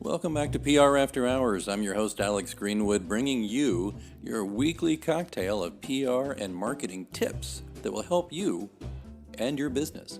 Welcome back to PR After Hours. I'm your host, Alex Greenwood, bringing you your weekly cocktail of PR and marketing tips that will help you and your business.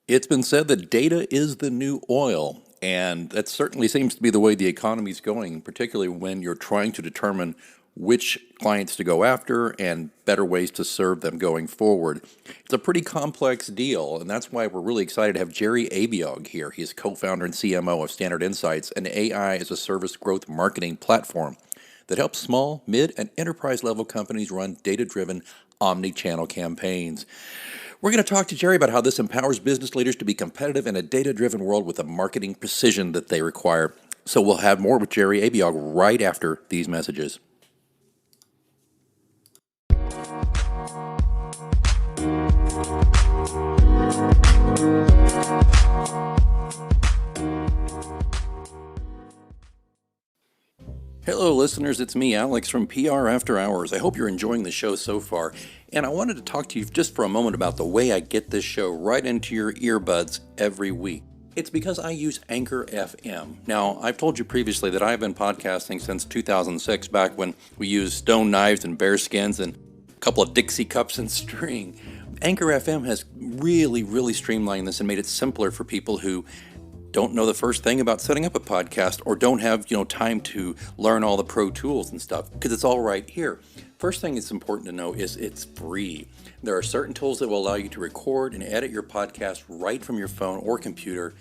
It's been said that data is the new oil, and that certainly seems to be the way the economy is going, particularly when you're trying to determine which clients to go after and better ways to serve them going forward. It's a pretty complex deal, and that's why we're really excited to have Jerry Abiog here. He's co-founder and CMO of Standard Insights, an AI as a service growth marketing platform that helps small, mid, and enterprise level companies run data-driven omnichannel campaigns. We're going to talk to Jerry about how this empowers business leaders to be competitive in a data-driven world with the marketing precision that they require. So we'll have more with Jerry Abiog right after these messages. Hello, listeners. It's me, Alex, from PR After Hours. I hope you're enjoying the show so far. And I wanted to talk to you just for a moment about the way I get this show right into your earbuds every week. It's because I use Anchor FM. Now, I've told you previously that I've been podcasting since 2006, back when we used stone knives and bear skins and a couple of Dixie cups and string. Anchor FM has really streamlined this and made it simpler for people who don't know the first thing about setting up a podcast or don't have, time to learn all the pro tools and stuff, because it's all right here. First thing that's important to know is it's free. There are certain tools that will allow you to record and edit your podcast right from your phone or computer.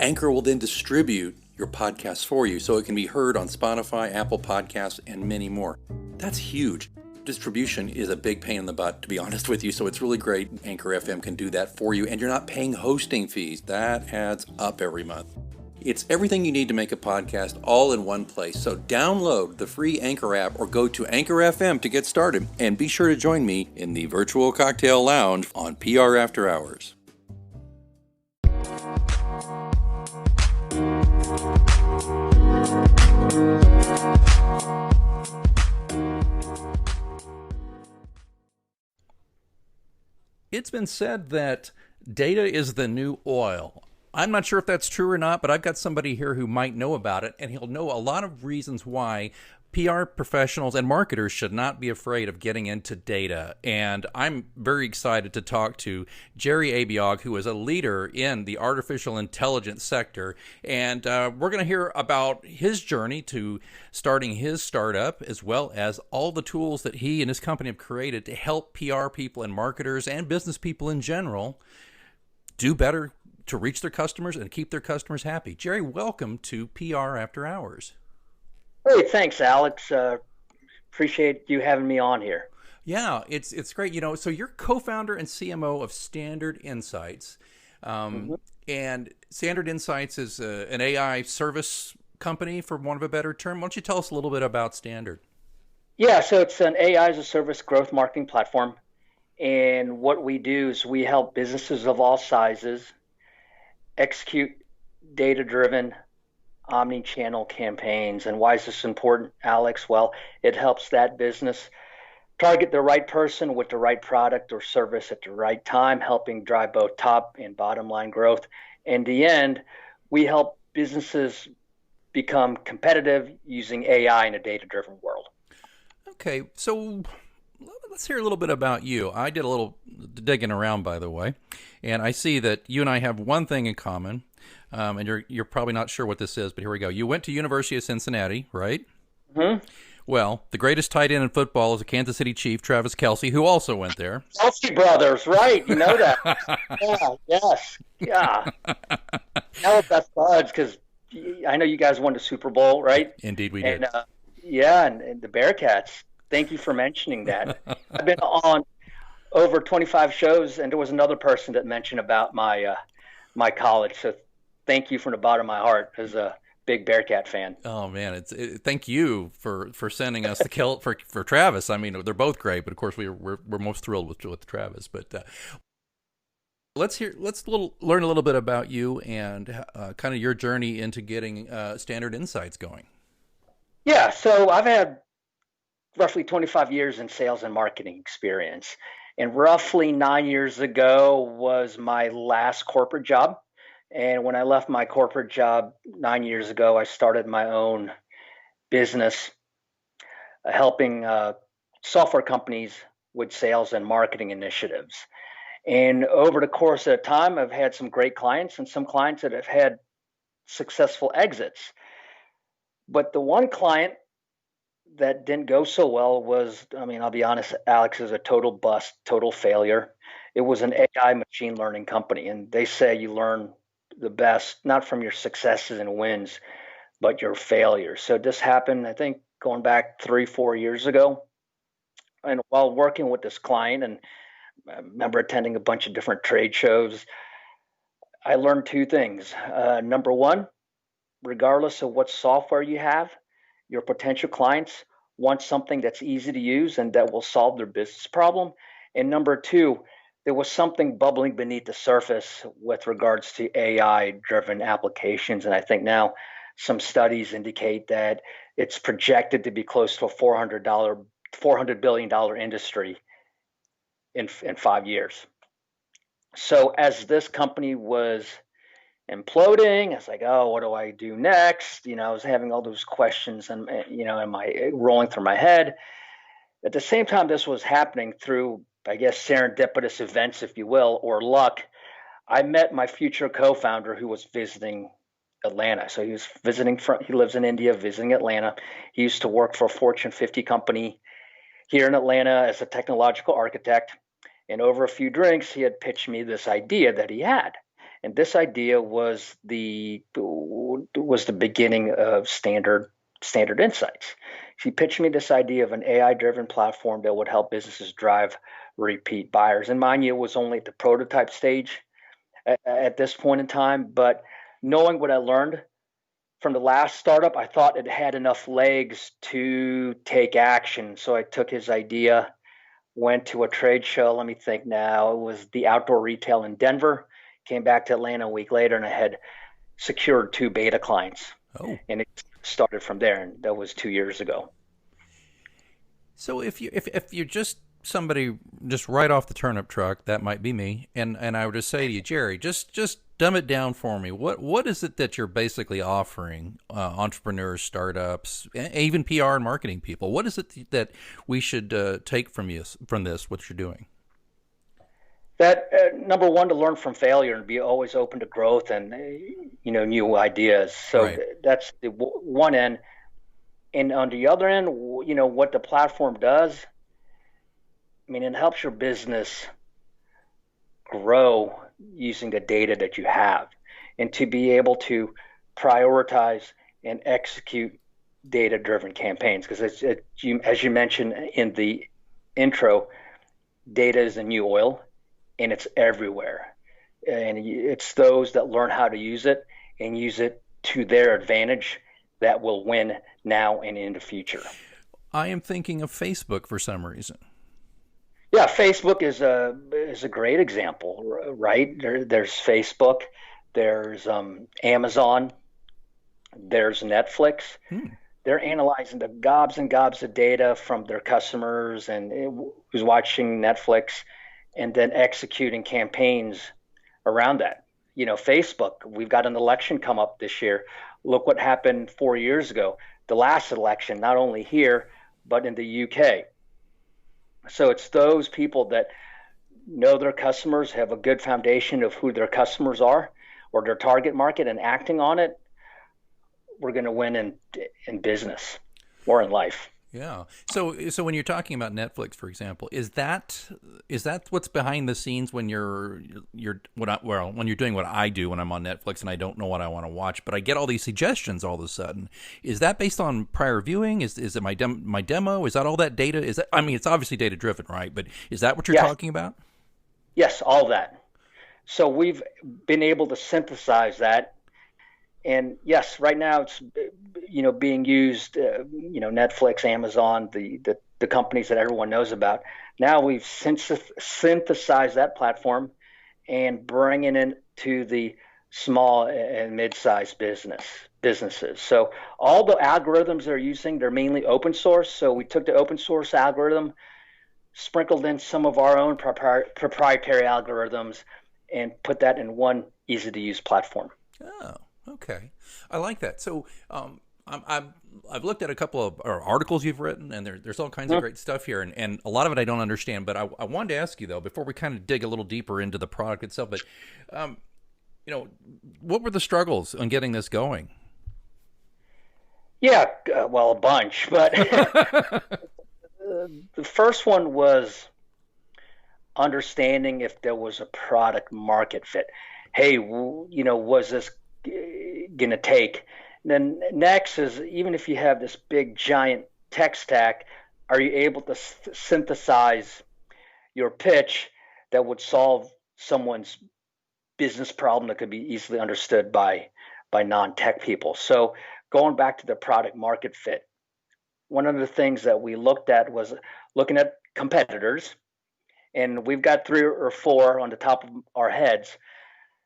Anchor will then distribute your podcast for you so it can be heard on Spotify, Apple Podcasts, and many more. That's huge. Distribution is a big pain in the butt, to be honest with you, so it's really great Anchor FM can do that for you, and you're not paying hosting fees. That adds up every month. It's everything you need to make a podcast all in one place. So download the free Anchor app or go to Anchor FM to get started, and be sure to join me in the virtual cocktail lounge on PR After Hours. It's been said that data is the new oil. I'm not sure if that's true or not, but I've got somebody here who might know about it, and he'll know a lot of reasons why PR professionals and marketers should not be afraid of getting into data. And I'm very excited to talk to Jerry Abiog, who is a leader in the artificial intelligence sector. And we're going to hear about his journey to starting his startup, as well as all the tools that he and his company have created to help PR people and marketers and business people in general do better to reach their customers and keep their customers happy. Jerry, welcome to PR After Hours. Hey, thanks, Alex. Appreciate you having me on here. Yeah, it's great. So you're co-founder and CMO of Standard Insights. And Standard Insights is an AI service company, for want of a better term. Why don't you tell us a little bit about Standard? Yeah, so it's an AI as a service growth marketing platform. And what we do is we help businesses of all sizes execute data-driven omni-channel campaigns. And why is this important, Alex? Well, it helps that business target the right person with the right product or service at the right time, helping drive both top and bottom line growth. In the end, we help businesses become competitive using AI in a data-driven world. Okay, so let's hear a little bit about you. I did a little digging around, by the way, and I see that you and I have one thing in common. And you're probably not sure what this is, but here we go. You went to University of Cincinnati, right? Mm-hmm. Well, the greatest tight end in football is a Kansas City Chief, Travis Kelce, who also went there. Kelce brothers, right? You know that. Yeah, yes, yeah. Now that's buds, because I know you guys won the Super Bowl, right? Indeed, we did. And the Bearcats. Thank you for mentioning that. I've been on over 25 shows, and there was another person that mentioned about my college. So thank you from the bottom of my heart as a big Bearcat fan. Oh man, thank you for sending us the for Travis. I mean, they're both great, but of course we're most thrilled with Travis. But let's learn a little bit about you and kind of your journey into getting Standard Insights going. Yeah, so I've had roughly 25 years in sales and marketing experience. And roughly 9 years ago was my last corporate job. And when I left my corporate job 9 years ago, I started my own business helping software companies with sales and marketing initiatives. And over the course of time, I've had some great clients and some clients that have had successful exits. But the one client that didn't go so well was, I mean, I'll be honest, Alex, is a total bust, total failure. It was an AI machine learning company, and they say you learn the best not from your successes and wins, but your failures. So this happened, I think, going back 3, 4 years ago. And while working with this client, and I remember attending a bunch of different trade shows, I learned two things. Number one, regardless of what software you have, your potential clients want something that's easy to use and that will solve their business problem. And number two, there was something bubbling beneath the surface with regards to AI driven applications. And I think now some studies indicate that it's projected to be close to a $400 billion industry in 5 years. So as this company was imploding, it's like, oh, what do I do next? I was having all those questions and in my rolling through my head. At the same time, this was happening through, I guess, serendipitous events, if you will, or luck. I met my future co-founder who was visiting Atlanta. So he was he lives in India, visiting Atlanta. He used to work for a Fortune 50 company here in Atlanta as a technological architect. And over a few drinks, he had pitched me this idea that he had. And this idea was the beginning of Standard Insights. He pitched me this idea of an AI-driven platform that would help businesses drive repeat buyers. And mind you, it was only at the prototype stage at this point in time. But knowing what I learned from the last startup, I thought it had enough legs to take action. So I took his idea, went to a trade show. Let me think now. It was the Outdoor Retail in Denver. Came back to Atlanta a week later, and I had secured 2 beta clients. Oh. And it started from there, and that was 2 years ago. So if you're just somebody just right off the turnip truck, that might be me, and I would just say to you, Jerry, just dumb it down for me. What is it that you're basically offering entrepreneurs, startups, even PR and marketing people? What is it that we should take from this, what you're doing? That number one, to learn from failure and be always open to growth and new ideas. So Right. that's the one end. And on the other end, what the platform does, I mean, it helps your business grow using the data that you have, and to be able to prioritize and execute data-driven campaigns. Because as you mentioned in the intro, data is the new oil, and it's everywhere. And it's those that learn how to use it and use it to their advantage that will win now and in the future. I am thinking of Facebook for some reason. Yeah, Facebook is a great example, right? There's Facebook, there's Amazon, there's Netflix. They're analyzing the gobs and gobs of data from their customers and who's watching Netflix, and then executing campaigns around that. Facebook, we've got an election come up this year. Look what happened 4 years ago, the last election, not only here, but in the UK. So it's those people that know their customers, have a good foundation of who their customers are or their target market, and acting on it. We're going to win in business or in life. Yeah. So when you're talking about Netflix, for example, is that what's behind the scenes when when you're doing what I do when I'm on Netflix and I don't know what I want to watch, but I get all these suggestions all of a sudden? Is that based on prior viewing? Is it my demo? Is that all that data? It's obviously data driven, right? But is that what you're talking about? Yes, all that. So we've been able to synthesize that. And yes, right now it's being used. Netflix, Amazon, the companies that everyone knows about. Now we've synthesized that platform and bringing it into the small and mid-sized businesses. So all the algorithms they're using, they're mainly open source. So we took the open source algorithm, sprinkled in some of our own proprietary algorithms, and put that in one easy to use platform. Oh, okay. I like that. So, I've looked at a couple of articles you've written, and there's all kinds of Mhm. great stuff here, and a lot of it I don't understand. But I wanted to ask you though, before we kind of dig a little deeper into the product itself, but um, what were the struggles on getting this going? Yeah, well, a bunch, but the first one was understanding if there was a product market fit. Hey, was this going to take? And then next is, even if you have this big giant tech stack, are you able to synthesize your pitch that would solve someone's business problem that could be easily understood by non-tech people? So going back to the product market fit, one of the things that we looked at was looking at competitors, and we've got three or four on the top of our heads.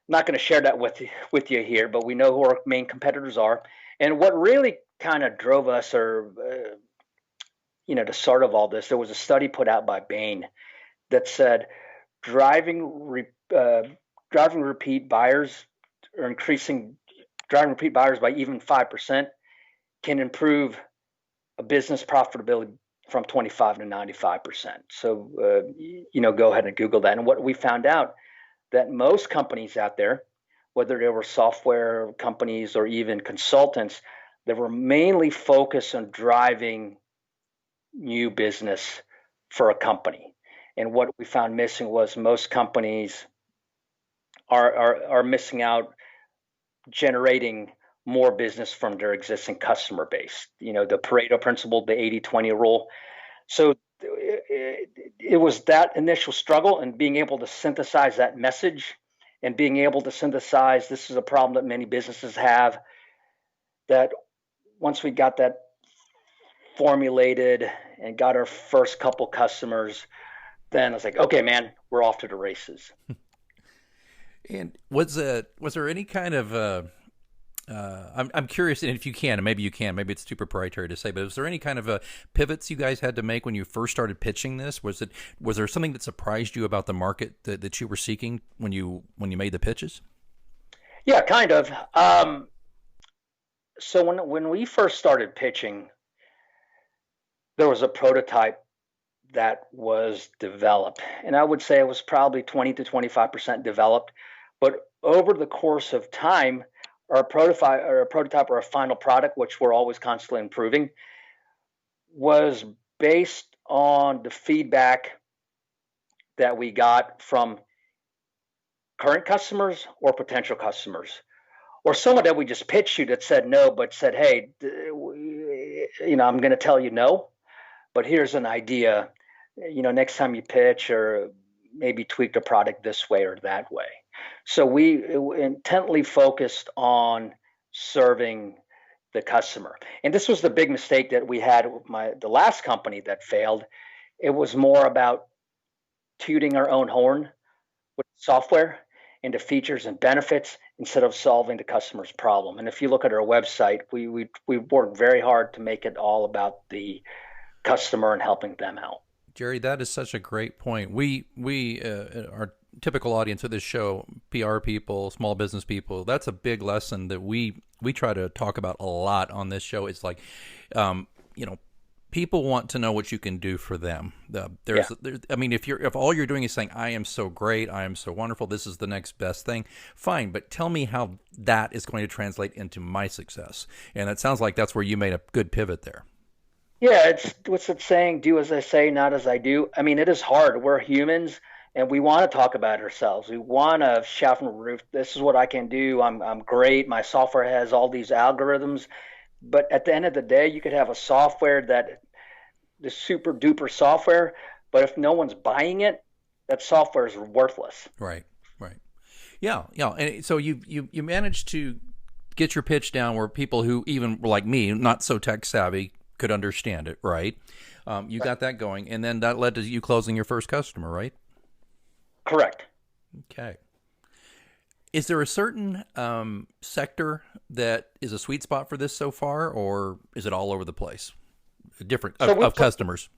I'm not going to share that with you here, but we know who our main competitors are. And what really kind of drove us, or the start of all this, there was a study put out by Bain that said uh, driving repeat buyers, or increasing driving repeat buyers by even 5%, can improve a business profitability from 25 to 95%. So, go ahead and Google that. And what we found out, that most companies out there, whether they were software companies or even consultants, they were mainly focused on driving new business for a company. And what we found missing was most companies are missing out generating more business from their existing customer base. The Pareto principle, the 80-20 rule. So it was that initial struggle, and being able to synthesize that message, and being able to synthesize, this is a problem that many businesses have, that once we got that formulated and got our first couple customers, then I was like, okay, man, we're off to the races. And was there any kind of I'm curious, and if you can, and maybe you can, maybe it's too proprietary to say, but was there any kind of pivots you guys had to make when you first started pitching this? Was there something that surprised you about the market that you were seeking when you made the pitches? Yeah, kind of. So when we first started pitching, there was a prototype that was developed, and I would say it was probably 20 to 25% developed. But over the course of time, our prototype or a final product, which we're always constantly improving, was based on the feedback that we got from current customers or potential customers, or someone that we just pitched you that said no, but said, hey, I'm going to tell you no, but here's an idea. Next time you pitch, or maybe tweak the product this way or that way. So we intently focused on serving the customer. And this was the big mistake that we had with the last company that failed. It was more about tooting our own horn with software and the features and benefits, instead of solving the customer's problem. And if you look at our website, we worked very hard to make it all about the customer and helping them out. Jerry, that is such a great point. We our typical audience of this show, PR people, small business people, that's a big lesson that we try to talk about a lot on this show. It's like, people want to know what you can do for them. I mean, if all you're doing is saying, I am so great, I am so wonderful, this is the next best thing, fine, but tell me how that is going to translate into my success. And it sounds like that's where you made a good pivot there. Yeah, it's what's it saying? Do as I say, not as I do. I mean, it is hard. We're humans, and we want to talk about ourselves. We want to shout from the roof, "This is what I can do. I'm great. My software has all these algorithms." But at the end of the day, you could have a software that the super duper software, but if no one's buying it, that software is worthless. Right, right. Yeah, yeah. And so you managed to get your pitch down where people who even like me, not so tech savvy, could understand it, right? You got that going, and then that led to you closing your first customer, right? Correct. Okay. Is there a certain sector that is a sweet spot for this so far, or is it all over the place? Different of customers.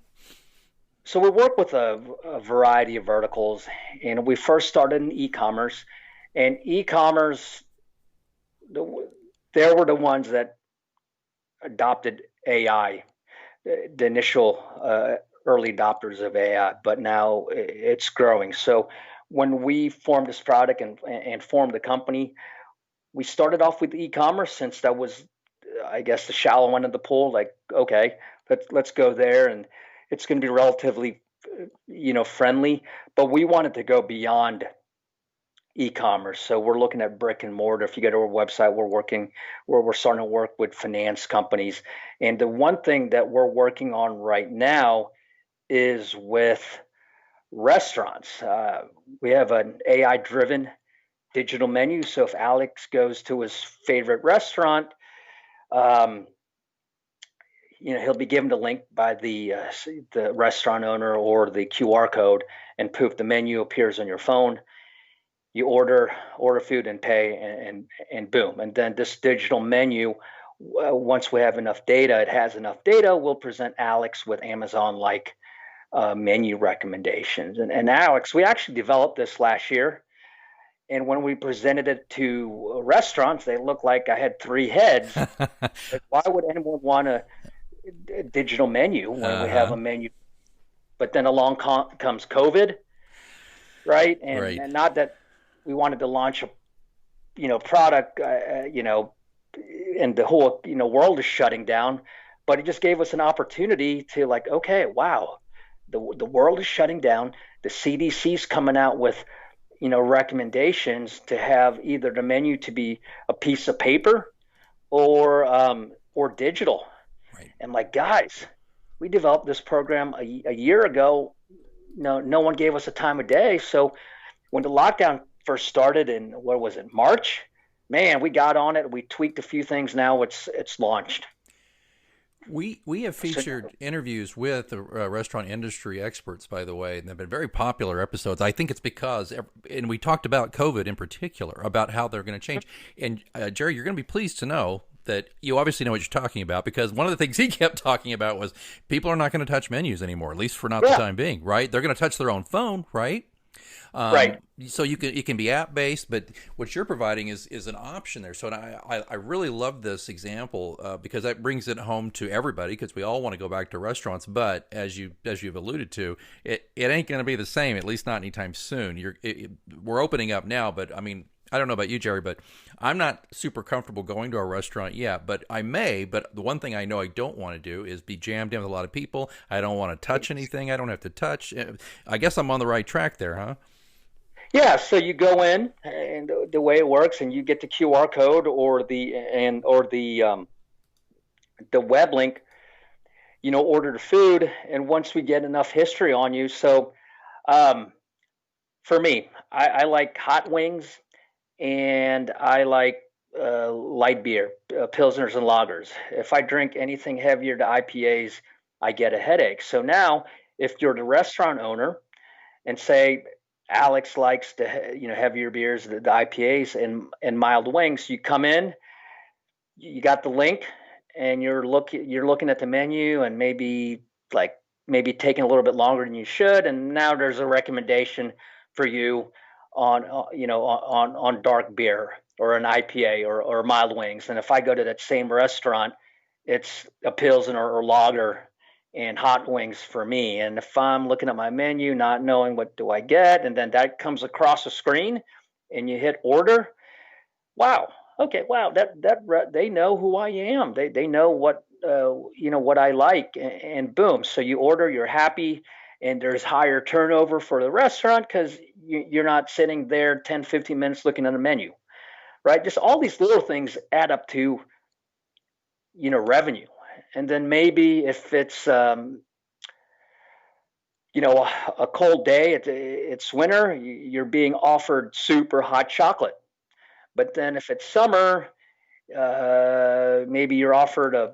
So we work with a variety of verticals, and we first started in e-commerce, And e-commerce, they were the ones that adopted AI, the initial early adopters of AI, but now it's growing. So when we formed this product and formed the company, we started off with e-commerce since that was, I guess, the shallow end of the pool. Like, okay, let's go there, and it's going to be relatively, friendly. But we wanted to go beyond e-commerce, so we're looking at brick and mortar. If you go to our website, we're starting to work with finance companies, and the one thing that we're working on right now is with restaurants. We have an AI-driven digital menu. So if Alex goes to his favorite restaurant, um, he'll be given the link by the restaurant owner or the QR code, and poof, the menu appears on your phone. You order food and pay, and boom. And then this digital menu, once we have enough data, it has enough data, we'll present Alex with Amazon like menu recommendations. And Alex, we actually developed this last year. And when we presented it to restaurants, they looked like I had three heads. Like, why would anyone want a digital menu when we have a menu? But then along comes COVID, right? Right. And not that we wanted to launch a product, and the whole world is shutting down, but it just gave us an opportunity to, like, okay, wow, the world is shutting down. The CDC's coming out with recommendations to have either the menu to be a piece of paper or digital. Right. And like, guys, we developed this program a year ago. No one gave us a time of day. So when the lockdown first started in, what was it, March? Man, we got on it. We tweaked a few things. Now it's launched. We have featured interviews with the restaurant industry experts, by the way, and they've been very popular episodes. I think it's because, and we talked about COVID in particular, about how they're going to change. And Jerry, you're going to be pleased to know that you obviously know what you're talking about, because one of the things he kept talking about was people are not going to touch menus anymore, at least for not the time being, right? They're going to touch their own phone, right? Right. So it can be app based, but what you're providing is an option there. So I really love this example because that brings it home to everybody, because we all want to go back to restaurants. But as you've alluded to, it ain't going to be the same, at least not anytime soon. We're opening up now, but I mean, I don't know about you, Jerry, but I'm not super comfortable going to a restaurant yet, but I may. But the one thing I know I don't want to do is be jammed in with a lot of people. I don't want to touch anything I don't have to touch. I guess I'm on the right track there, huh? Yeah, so you go in, and the way it works, and you get the QR code or the web link, order the food, and once we get enough history on you, so for me, I like hot wings, and I like light beer, pilsners and lagers. If I drink anything heavier to IPAs, I get a headache. So now, if you're the restaurant owner, and say Alex likes the heavier beers, the IPAs and mild wings. You come in, you got the link, and you're looking at the menu, and maybe taking a little bit longer than you should. And now there's a recommendation for you on dark beer or an IPA or mild wings. And if I go to that same restaurant, it's a Pilsner or lager and hot wings for me. And if I'm looking at my menu, not knowing what do I get, and then that comes across the screen, and you hit order, wow, okay, wow, that they know who I am. They know what what I like, and boom. So you order, you're happy, and there's higher turnover for the restaurant because you're not sitting there 10, 15 minutes looking at a menu, right? Just all these little things add up to revenue. And then maybe if it's a cold day, it's winter, you're being offered super hot chocolate. But then if it's summer, maybe you're offered a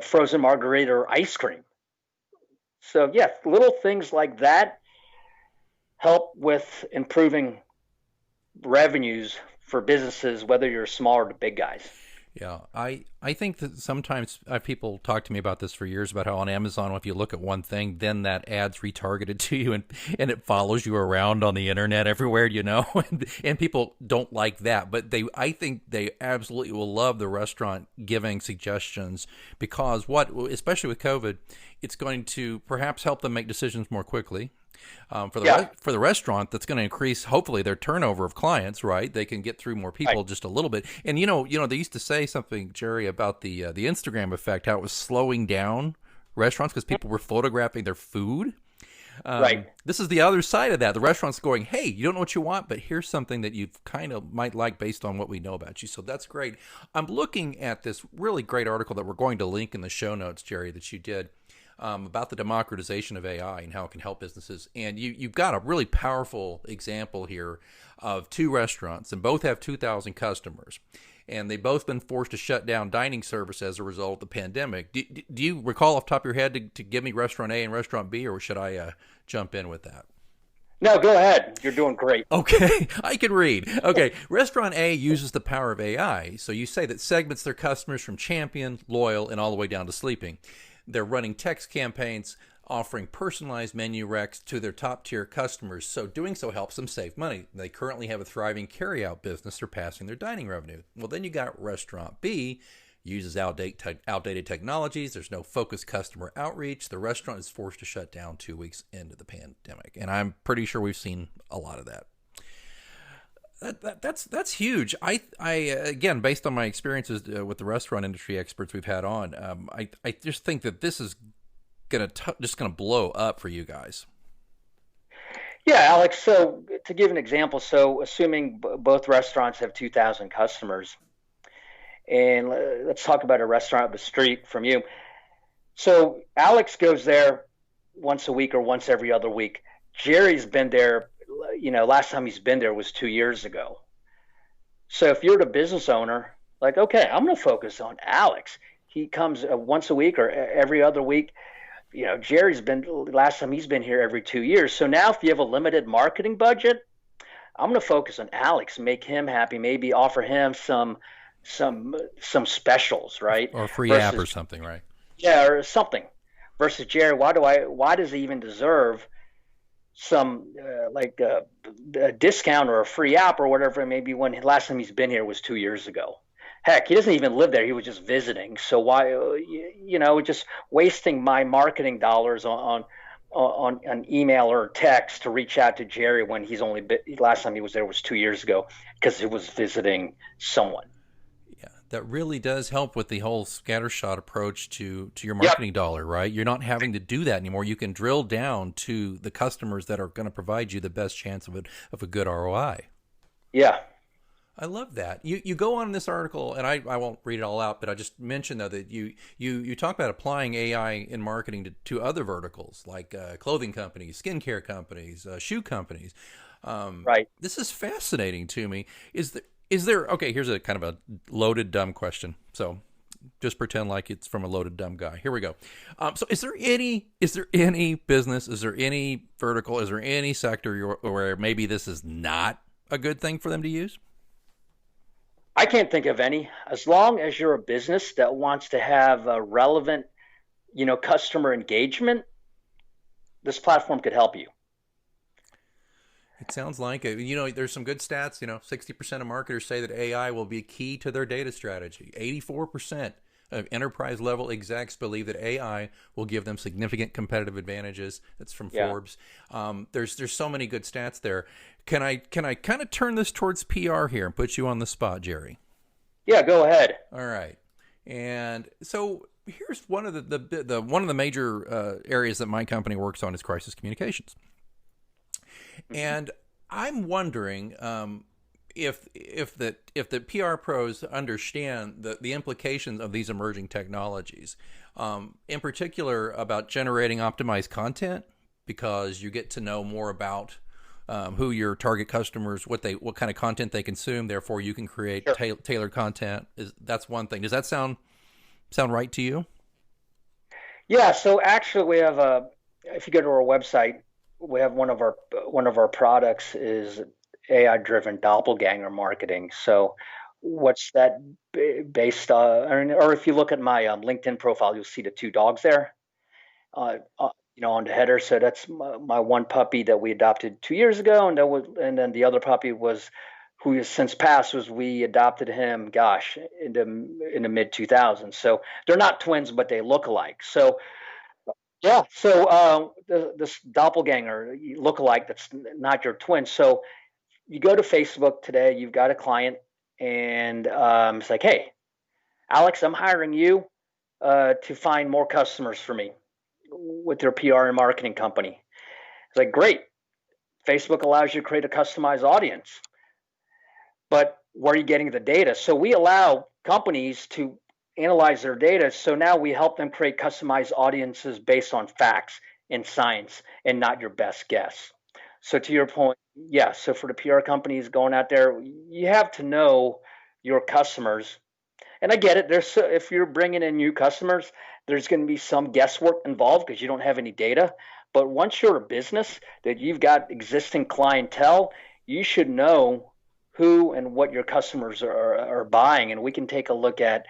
frozen margarita or ice cream. So yeah, little things like that help with improving revenues for businesses, whether you're small or the big guys. Yeah, I think that sometimes people talk to me about this for years about how on Amazon, if you look at one thing, then that ad's retargeted to you and it follows you around on the internet everywhere, and people don't like that. But I think they absolutely will love the restaurant giving suggestions because especially with COVID, it's going to perhaps help them make decisions more quickly. Yeah, For the restaurant, that's going to increase hopefully their turnover of clients. Right, they can get through more right. people just a little bit. And they used to say something, Jerry, about the Instagram effect, how it was slowing down restaurants because people were photographing their food. Right. This is the other side of that. The restaurant's going, hey, you don't know what you want, but here's something that you kind of might like based on what we know about you. So that's great. I'm looking at this really great article that we're going to link in the show notes, Jerry, that you did about the democratization of AI and how it can help businesses. And you've got a really powerful example here of two restaurants, and both have 2,000 customers. And they've both been forced to shut down dining service as a result of the pandemic. Do you recall off the top of your head to give me restaurant A and restaurant B, or should I jump in with that? No, go ahead. You're doing great. Okay, I can read. Okay, restaurant A uses the power of AI. So you say that segments their customers from champion, loyal, and all the way down to sleeping. They're running text campaigns offering personalized menu recs to their top tier customers. So doing so helps them save money. They currently have a thriving carryout business surpassing their dining revenue. Well, then you got restaurant B, uses outdated technologies. There's no focused customer outreach. The restaurant is forced to shut down 2 weeks into the pandemic. And I'm pretty sure we've seen a lot of that. That's huge. I again, based on my experiences with the restaurant industry experts we've had on, I just think that this is just gonna blow up for you guys. Yeah, Alex. So to give an example, so assuming both restaurants have 2,000 customers, and let's talk about a restaurant up the street from you. So Alex goes there once a week or once every other week. Jerry's been there, last time he's been there was 2 years ago. So if you're the business owner, like, okay, I'm going to focus on Alex. He comes once a week or every other week. Jerry's been last time he's been here every 2 years. So now if you have a limited marketing budget, I'm going to focus on Alex, make him happy, maybe offer him some specials, right? Or a free app or Versus something, right? yeah, or something. Versus Jerry, why does he even deserve some a discount or a free app or whatever it may be when last time he's been here was 2 years ago? Heck, he doesn't even live there. He was just visiting. So why, just wasting my marketing dollars on an email or text to reach out to Jerry when last time he was there was 2 years ago because he was visiting someone. Yeah, that really does help with the whole scattershot approach to your Yep. marketing dollar, right? You're not having to do that anymore. You can drill down to the customers that are going to provide you the best chance of a good ROI. Yeah. I love that. You go on in this article, and I won't read it all out, but I just mentioned though that you talk about applying AI in marketing to other verticals like clothing companies, skincare companies, shoe companies. Right. This is fascinating to me. Is there okay? Here's a kind of a loaded dumb question. So just pretend like it's from a loaded dumb guy. Here we go. So is there any business? Is there any vertical? Is there any sector where maybe this is not a good thing for them to use? I can't think of any. As long as you're a business that wants to have a relevant, customer engagement, this platform could help you. It sounds like it. There's some good stats. 60% of marketers say that AI will be key to their data strategy. 84% of enterprise level execs believe that AI will give them significant competitive advantages. That's from Yeah. Forbes. There's so many good stats there. Can I kind of turn this towards PR here and put you on the spot, Jerry? Yeah, go ahead. All right. And so here's one of the major areas that my company works on is crisis communications. And I'm wondering if the PR pros understand the implications of these emerging technologies, in particular about generating optimized content, because you get to know more about who your target customers, what kind of content they consume. Therefore, you can create Sure. tailored content. That's one thing. Does that sound right to you? Yeah, so actually we have if you go to our website, we have one of our products is AI driven doppelganger marketing. So What's that based or if you look at my LinkedIn profile, you'll see the two dogs there, on the header. So that's my one puppy that we adopted 2 years ago, and then the other puppy was who has since passed. Was we adopted him, gosh, in the mid 2000s. So they're not twins, but they look alike. So yeah, so this doppelganger look-alike that's not your twin. So you go to Facebook today, you've got a client, and it's like, hey, Alex, I'm hiring you to find more customers for me with your PR and marketing company. It's like, great. Facebook allows you to create a customized audience, but where are you getting the data? So we allow companies to analyze their data. So now we help them create customized audiences based on facts and science and not your best guess. So to your point, yeah. So for the PR companies going out there, you have to know your customers. And I get it. If you're bringing in new customers, there's going to be some guesswork involved because you don't have any data. But once you're a business that you've got existing clientele, you should know who and what your customers are buying. And we can take a look at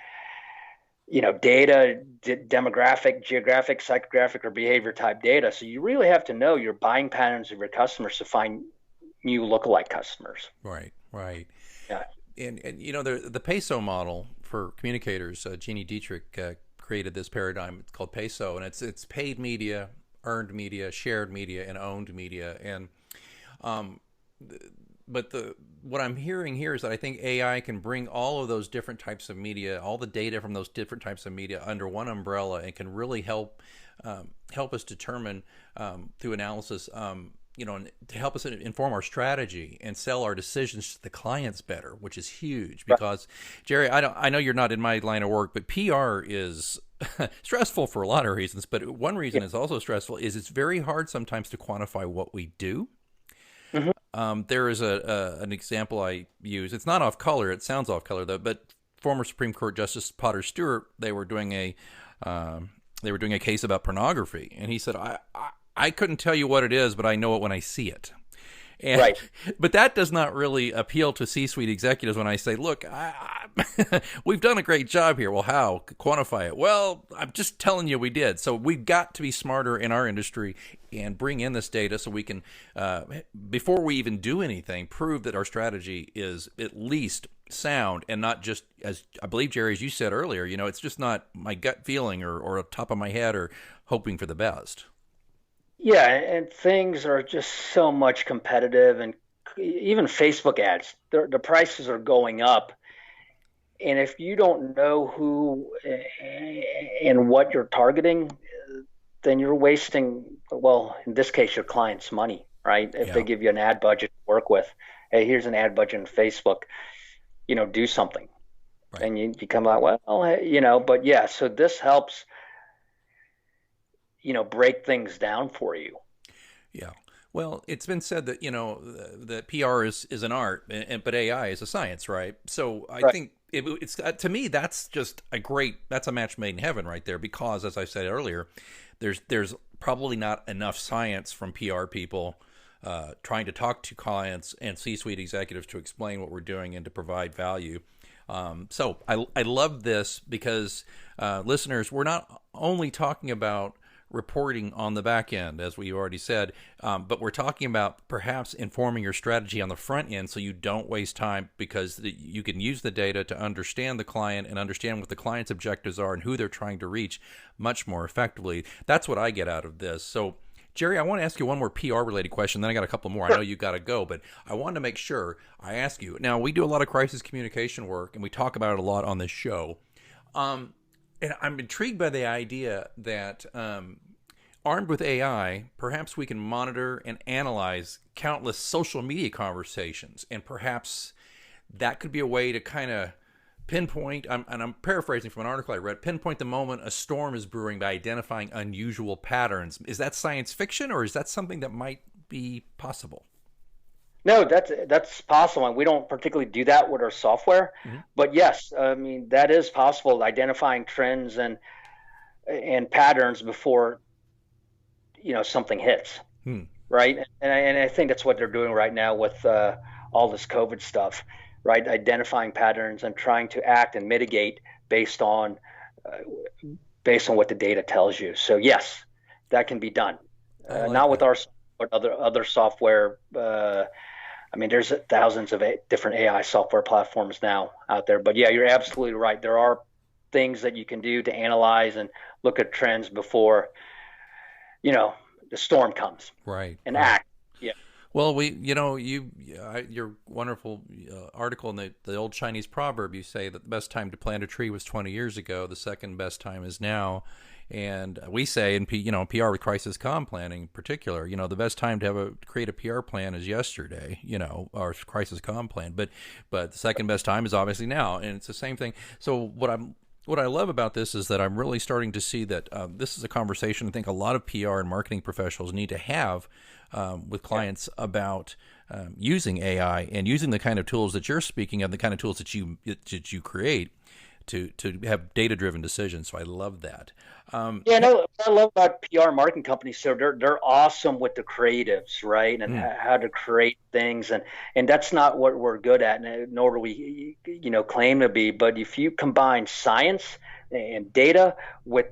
data, demographic, geographic, psychographic, or behavior type data. So you really have to know your buying patterns of your customers to find new lookalike customers. Right, right. Yeah. And the peso model for communicators, Jeannie Dietrich created this paradigm. It's called peso, and it's paid media, earned media, shared media, and owned media. And but what I'm hearing here is that I think AI can bring all of those different types of media, all the data from those different types of media under one umbrella, and can really help us determine through analysis, to help us inform our strategy and sell our decisions to the clients better, which is huge. Because Jerry, I know you're not in my line of work, but PR is stressful for a lot of reasons. But one reason it's also stressful is it's very hard sometimes to quantify what we do. There is an example I use. It's not off color. It sounds off color though. But former Supreme Court Justice Potter Stewart, they were doing a case about pornography, and he said, I couldn't tell you what it is, but I know it when I see it. And, right. But that does not really appeal to C-suite executives when I say, look, we've done a great job here. Well, how? Quantify it. Well, I'm just telling you we did. So we've got to be smarter in our industry and bring in this data so we can, before we even do anything, prove that our strategy is at least sound and not just, as I believe, Jerry, as you said earlier, it's just not my gut feeling or top of my head or hoping for the best. Yeah, and things are just so much competitive, and even Facebook ads, the prices are going up. And if you don't know who and what you're targeting, then you're wasting, well, in this case, your client's money, right? If they give you an ad budget to work with, hey, here's an ad budget on Facebook, do something. Right. And you come out, well, but yeah, so this helps break things down for you. Yeah. Well, it's been said that, that PR is an art, but AI is a science, right? So I think it's to me, that's just that's a match made in heaven right there, because as I said earlier, there's probably not enough science from PR people trying to talk to clients and C-suite executives to explain what we're doing and to provide value. So I love this because listeners, we're not only talking about reporting on the back end, as we already said, but we're talking about perhaps informing your strategy on the front end so you don't waste time, because you can use the data to understand the client and understand what the client's objectives are and who they're trying to reach much more effectively. That's what I get out of this. So, Jerry, I want to ask you one more PR related question, then I got a couple more. I know you got to go, but I wanted to make sure I ask you. Now, we do a lot of crisis communication work, and we talk about it a lot on this show. And I'm intrigued by the idea that armed with AI, perhaps we can monitor and analyze countless social media conversations. And perhaps that could be a way to kind of pinpoint, and I'm paraphrasing from an article I read, pinpoint the moment a storm is brewing by identifying unusual patterns. Is that science fiction, or is that something that might be possible? No, that's possible, and we don't particularly do that with our software. But yes, I mean, that is possible, identifying trends and patterns before something hits, right? And I think that's what they're doing right now with all this COVID stuff, right? Identifying patterns and trying to act and mitigate based on uh, based on what the data tells you. So yes, that can be done. I like Not with that. our but other software. I mean, there's thousands of different AI software platforms now out there. But yeah, you're absolutely right. There are things that you can do to analyze and look at trends before you know the storm comes Right, and right. act. Yeah, Well, your wonderful article in the old Chinese proverb, you say that the best time to plant a tree was 20 years ago. The second best time is now. And we say in PR with crisis comm planning in particular, the best time to create a PR plan is yesterday, our crisis comm plan. But the second best time is obviously now, and it's the same thing. So what I love about this is that I'm really starting to see that this is a conversation I think a lot of PR and marketing professionals need to have with clients about using AI and using the kind of tools that you're speaking of, the kind of tools that you create to have data-driven decisions. So I love that. yeah. No, what I love about PR marketing companies. So they're awesome with the creatives, right, and Mm, how to create things, and that's not what we're good at, nor do we, claim to be. But if you combine science and data with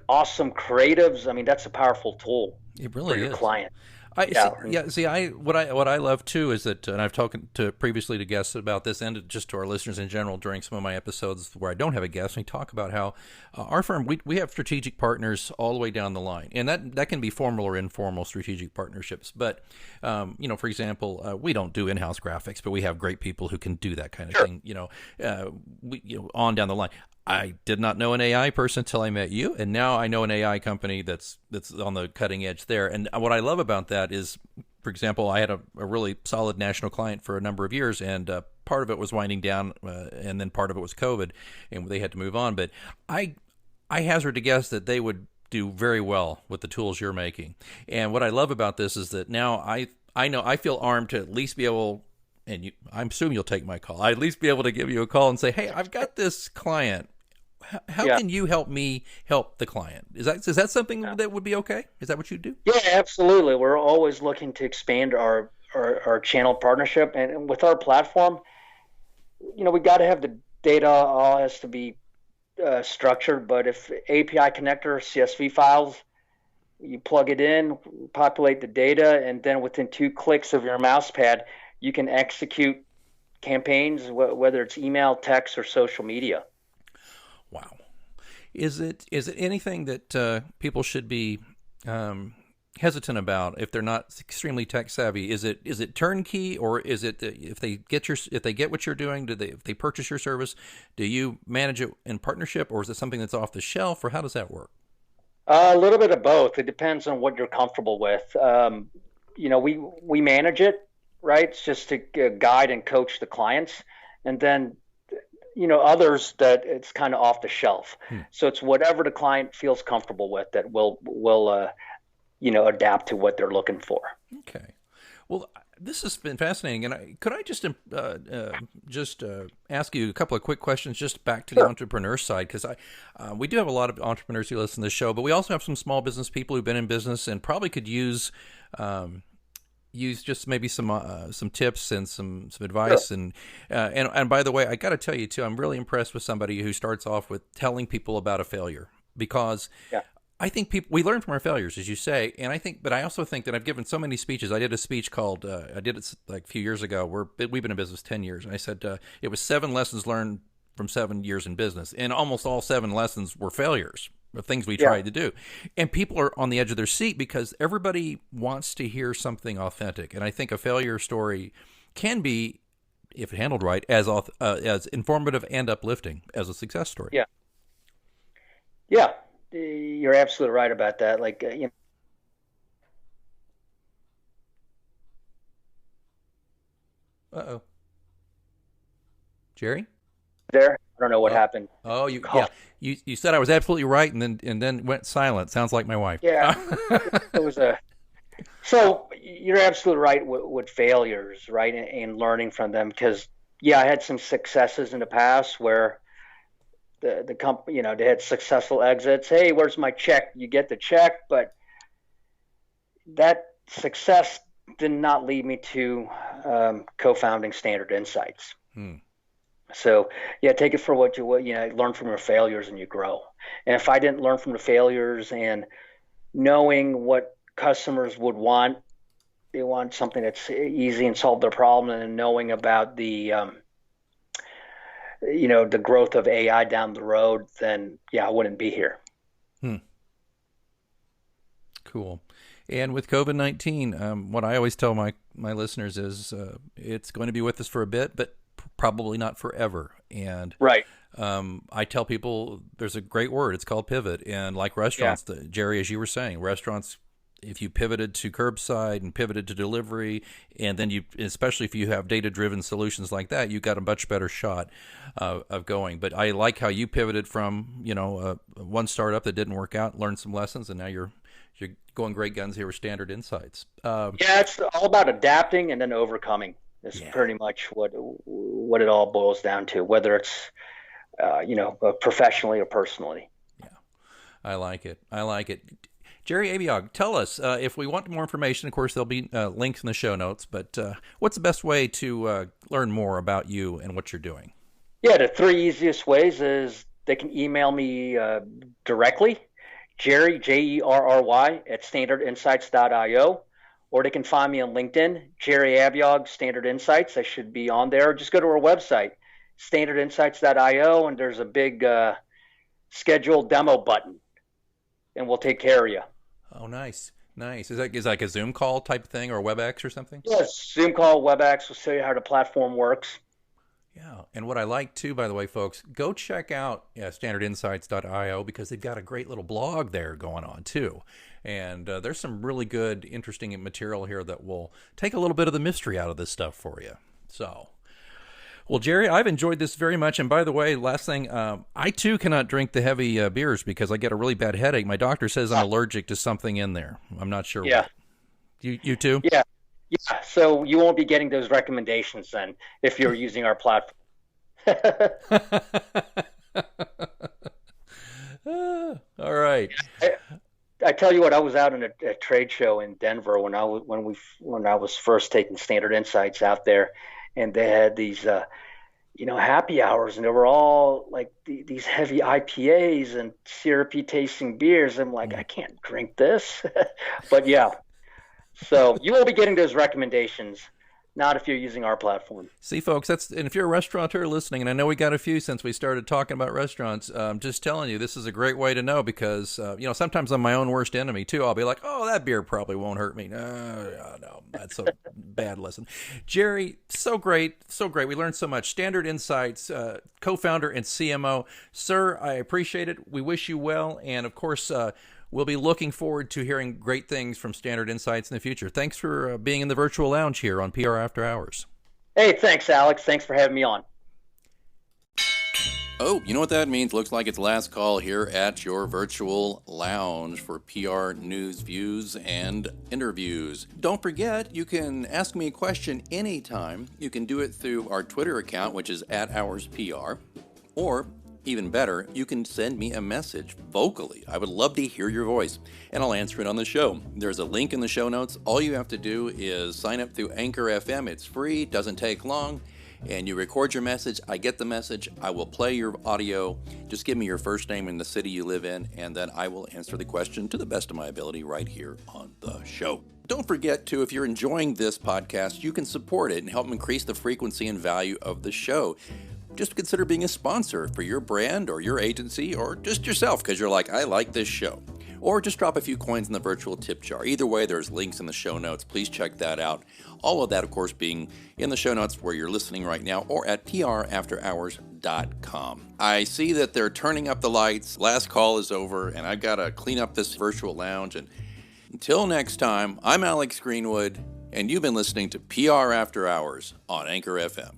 awesome creatives, I mean, that's a powerful tool it for really your is. client. I see. Yeah, Yeah, see, what I love too is that, and I've talked to previously to guests about this, and just to our listeners in general during some of my episodes where I don't have a guest. We talk about how our firm we have strategic partners all the way down the line, and that can be formal or informal strategic partnerships. But for example, we don't do in-house graphics, but we have great people who can do that kind of sure. thing. On down the line. I did not know an AI person until I met you, and now I know an AI company that's on the cutting edge there. And what I love about that is, for example, I had a really solid national client for a number of years, and part of it was winding down, and then part of it was COVID, and they had to move on. But I hazard to guess that they would do very well with the tools you're making. And what I love about this is that now I know I feel armed to at least be able. And I assume you'll take my call. I'd at least be able to give you a call and say, "Hey, I've got this client. How Yeah. can you help me help the client?" Is that something Yeah. that would be okay? Is that what you do? Yeah, absolutely. We're always looking to expand our channel partnership, and with our platform, we got to have the data. All has to be structured. But if API connector CSV files, you plug it in, populate the data, and then within 2 clicks of your mouse pad, you can execute campaigns, whether it's email, text, or social media. Wow. Is it anything that people should be hesitant about if they're not extremely tech savvy? Is it turnkey, or is it if they get what you're doing, if they purchase your service, do you manage it in partnership, or is it something that's off the shelf, or how does that work? A little bit of both. It depends on what you're comfortable with. We manage it, right? It's just to guide and coach the clients, and then others that it's kind of off the shelf. Hmm. So it's whatever the client feels comfortable with that will adapt to what they're looking for. Okay. Well, this has been fascinating, and could I just ask you a couple of quick questions, just back to the Sure. entrepreneur side, because we do have a lot of entrepreneurs who listen to this show, but we also have some small business people who've been in business and probably could use just maybe some tips and some Sure. advice, and by the way, I got to tell you too, I'm really impressed with somebody who starts off with telling people about a failure, because Yeah. I think we learn from our failures, as you say, but I also think that I've given so many speeches. I did a speech called I did it like a few years ago. We've been in business 10 years, and I said it was 7 lessons learned from 7 years in business, and almost all 7 lessons were failures of things we Yeah. tried to do. And people are on the edge of their seat because everybody wants to hear something authentic, and I think a failure story can be, if handled right, as informative and uplifting as a success story. Yeah. Yeah. You're absolutely right about that. Like, Uh-oh, Jerry. there. I don't know what Oh, happened. oh, Call. yeah. You said I was absolutely right, and then went silent. Sounds like my wife. Yeah. It was a. So you're absolutely right with failures, right, and learning from them. Because yeah, I had some successes in the past where the company, they had successful exits. Hey, where's my check? You get the check, but that success did not lead me to co-founding Standard Insights. Hmm. So yeah, take it for what you know, learn from your failures and you grow. And if I didn't learn from the failures and knowing what customers would want, they want something that's easy and solve their problem, and knowing about the growth of AI down the road, then yeah, I wouldn't be here. Hmm. Cool. And with COVID-19, what I always tell my listeners is it's going to be with us for a bit, but probably not forever. And Right. I tell people there's a great word. It's called pivot. And like Yeah. restaurants, Jerry, as you were saying, restaurants, if you pivoted to curbside and pivoted to delivery, and then you, especially if you have data-driven solutions like that, you got a much better shot of going. But I like how you pivoted from, one startup that didn't work out, learned some lessons, and now you're going great guns here with Standard Insights. Yeah, it's all about adapting and then overcoming. Is Yeah. pretty much what it all boils down to, whether it's professionally or personally. Yeah, I like it. I like it. Jerry Abiog, tell us if we want more information. Of course, there'll be links in the show notes. But what's the best way to learn more about you and what you're doing? Yeah, the three easiest ways is they can email me directly, Jerry, Jerry, at standardinsights.io, or they can find me on LinkedIn, Jerry Abiog, Standard Insights. I should be on there. Just go to our website, standardinsights.io, and there's a big schedule demo button, and we'll take care of you. Oh, nice, nice. Is that like a Zoom call type thing or WebEx or something? Yes, Zoom call, WebEx will show you how the platform works. Yeah, and what I like too, by the way, folks, go check out standardinsights.io because they've got a great little blog there going on too. And there's some really good, interesting material here that will take a little bit of the mystery out of this stuff for you. So, well, Jerry, I've enjoyed this very much. And by the way, last thing, I too cannot drink the heavy beers because I get a really bad headache. My doctor says I'm allergic to something in there. I'm not sure Yeah, what. You too? yeah, yeah. So you won't be getting those recommendations then if you're using our platform. All right. I tell you what, I was out in a trade show in Denver when I was first taking Standard Insights out there, and they had these happy hours, and they were all like these heavy IPAs and syrupy tasting beers. I'm like, I can't drink this, but yeah. So you will be getting those recommendations, not if you're using our platform. See, folks, and if you're a restaurateur listening, and I know we got a few since we started talking about restaurants, just telling you, this is a great way to know because, sometimes I'm my own worst enemy too. I'll be like, oh, that beer probably won't hurt me. No, that's a bad lesson. Jerry, so great, so great. We learned so much. Standard Insights, co-founder and CMO. Sir, I appreciate it. We wish you well. And of course, we'll be looking forward to hearing great things from Standard Insights in the future. Thanks for being in the virtual lounge here on PR After Hours. Hey, thanks, Alex. Thanks for having me on. Oh, you know what that means? Looks like it's last call here at your virtual lounge for PR news, views, and interviews. Don't forget, you can ask me a question anytime. You can do it through our Twitter account, which is @HoursPR, or even better, you can send me a message vocally. I would love to hear your voice, and I'll answer it on the show. There's a link in the show notes. All you have to do is sign up through Anchor FM. It's free, doesn't take long, and you record your message. I get the message. I will play your audio. Just give me your first name and the city you live in, and then I will answer the question to the best of my ability right here on the show. Don't forget to, if you're enjoying this podcast, you can support it and help increase the frequency and value of the show. Just consider being a sponsor for your brand or your agency or just yourself because you're like, I like this show. Or just drop a few coins in the virtual tip jar. Either way, there's links in the show notes. Please check that out. All of that, of course, being in the show notes where you're listening right now or at prafterhours.com. I see that they're turning up the lights. Last call is over, and I've got to clean up this virtual lounge. And until next time, I'm Alex Greenwood, and you've been listening to PR After Hours on Anchor FM.